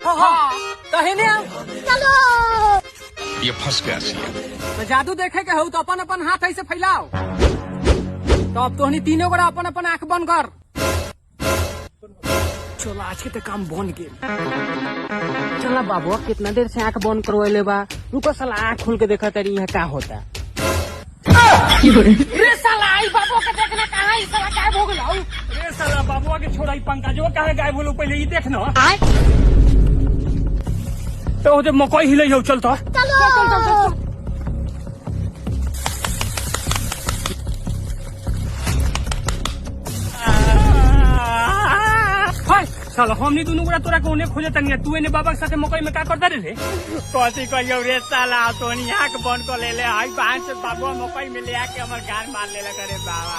हाँ कहने चलो ये फंस गया सी तो जादू देखे के हो तो अपन अपन हाथ ऐसे फैलाओ। तो अब तोहनी तीनों गोरा अपन अपन आंख बंद कर। चलो आज के तो काम बन गए। चला बाबू कितना देर से आंख बंद करवाले बा। रुको साला आंख खोल के देखा तेरी यहाँ क्या होता। रे साला आई बाबू के देखना कहाँ है साला गायब हो गया। रे साला बाबू के छोड़ा पंकजवा कहाँ गायब हो पहले ये देखना। तो जब मकई हिले हो चलता चलो साला हमनी दोनों गोरा तोरा को उन्हें खोजे तनिया तू ने बाबा के साथे मकई में का करता रे कथी कहियो रे साला तोनी आंख बंद कर ले आई बहन से बाबू मकई में ले आके हमर गान मार ले करे बाबा।